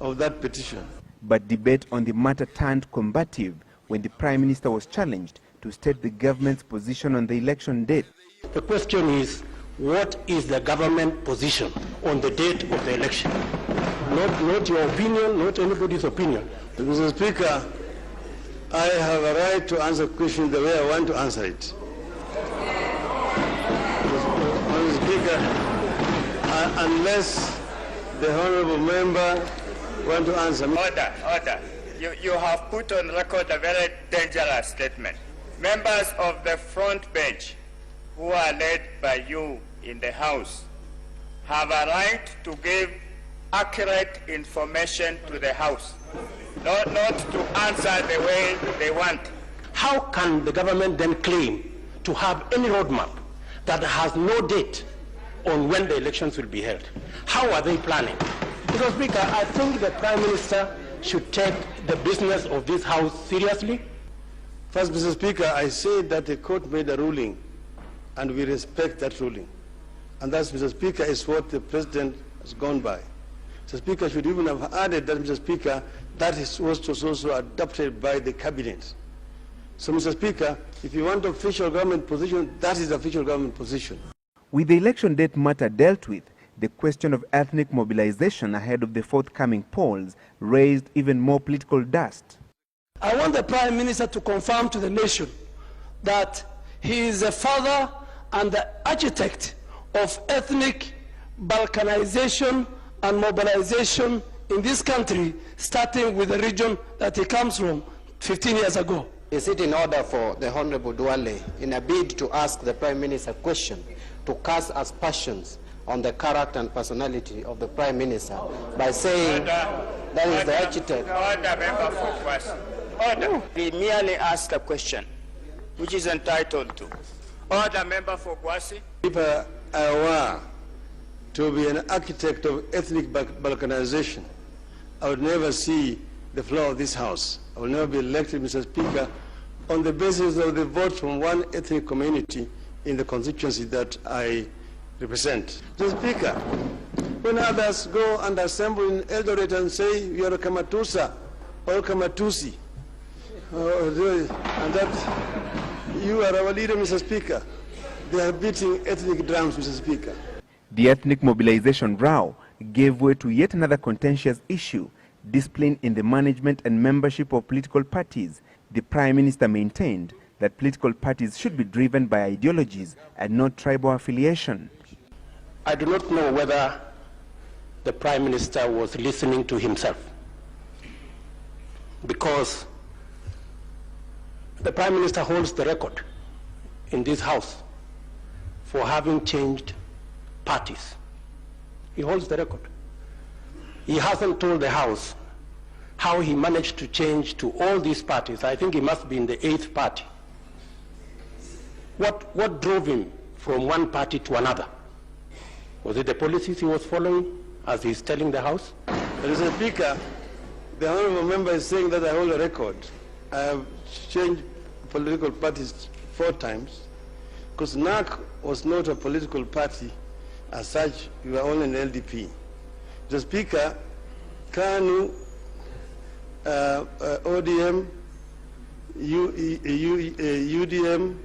of that petition. But debate on the matter turned combative when the Prime Minister was challenged to state the government's position on the election date. The question is, what is the government position on the date of the election? Not your opinion, not anybody's opinion. Mr. Speaker, I have a right to answer the question the way I want to answer it. Mr. Speaker, unless the honourable member want to answer me. Order. You have put on record a very dangerous statement. Members of the front bench who are led by you in the House have a right to give accurate information to the House, not to answer the way they want. How can the government then claim to have any roadmap that has no date on when the elections will be held? How are they planning? Mr. Speaker, I think the Prime Minister should take the business of this House seriously. First, Mr. Speaker, I say that the court made a ruling, and we respect that ruling. And that, Mr. Speaker, is what the President has gone by. Mr. Speaker should even have added that, Mr. Speaker, that was also adopted by the Cabinet. So, Mr. Speaker, if you want official government position, that is the official government position. With the election date matter dealt with, the question of ethnic mobilization ahead of the forthcoming polls raised even more political dust. I want the Prime Minister to confirm to the nation that he is the father and the architect of ethnic balkanization and mobilization in this country, starting with the region that he comes from 15 years ago. Is it in order for the Honorable Duale, in a bid to ask the Prime Minister a question, to cast aspersions on the character and personality of the Prime Minister by saying that is the architect? Order, member for question. Order. We merely ask a question, which is entitled to. Order, member for Kwasi. If I were to be an architect of ethnic balkanization, I would never see the floor of this House. I will never be elected, Mr. Speaker, on the basis of the vote from one ethnic community in the constituency that I represent. Mr. Speaker, when others go and assemble in Eldoret and say, you are a Kamatusa or Kamatusi, and that you are our leader, Mr. Speaker, they are beating ethnic drums, Mr. Speaker. The ethnic mobilization row gave way to yet another contentious issue, discipline in the management and membership of political parties. The Prime Minister maintained that political parties should be driven by ideologies and not tribal affiliation. I do not know whether the Prime Minister was listening to himself, because the Prime Minister holds the record in this House for having changed parties. He holds the record. He hasn't told the House how he managed to change to all these parties. I think he must be in the 8th party. What drove him from one party to another? Was it the policies he was following, as he's telling the House? Mr. Speaker, the honourable member is saying that I hold a record. I have changed political parties 4 times, because NAC was not a political party as such. We were only an LDP. Mr. Speaker, KANU, ODM, UDM,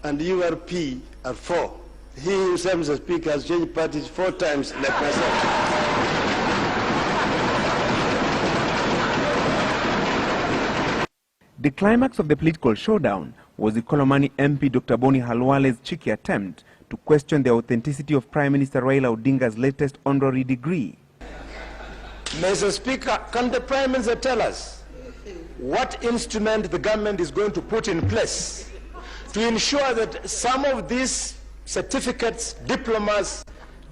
and URP are 4. He himself, Mr. Speaker, has changed parties 4 times like myself. The climax of the political showdown was the Kolomani MP Dr. Boni Halwale's cheeky attempt to question the authenticity of Prime Minister Raila Odinga's latest honorary degree. Mr. Speaker, can the Prime Minister tell us what instrument the government is going to put in place to ensure that some of these certificates, diplomas,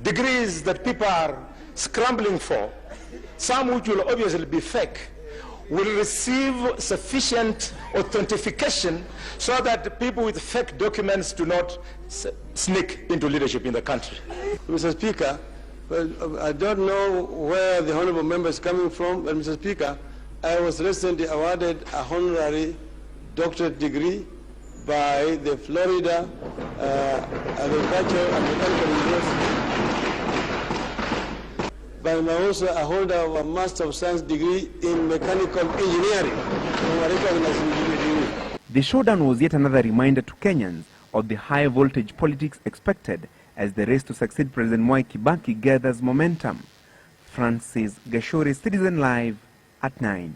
degrees that people are scrambling for, some which will obviously be fake, will receive sufficient authentication so that people with fake documents do not sneak into leadership in the country? Mr. Speaker, well, I don't know where the honourable member is coming from, but Mr. Speaker, I was recently awarded a honorary doctorate degree by the Florida Agricultural and Mechanical University. but I'm also a holder of a Master of Science degree in Mechanical Engineering. The showdown was yet another reminder to Kenyans of the high voltage politics expected as the race to succeed President Mwai Kibaki gathers momentum. Francis Gashuri, Citizen Live at 9.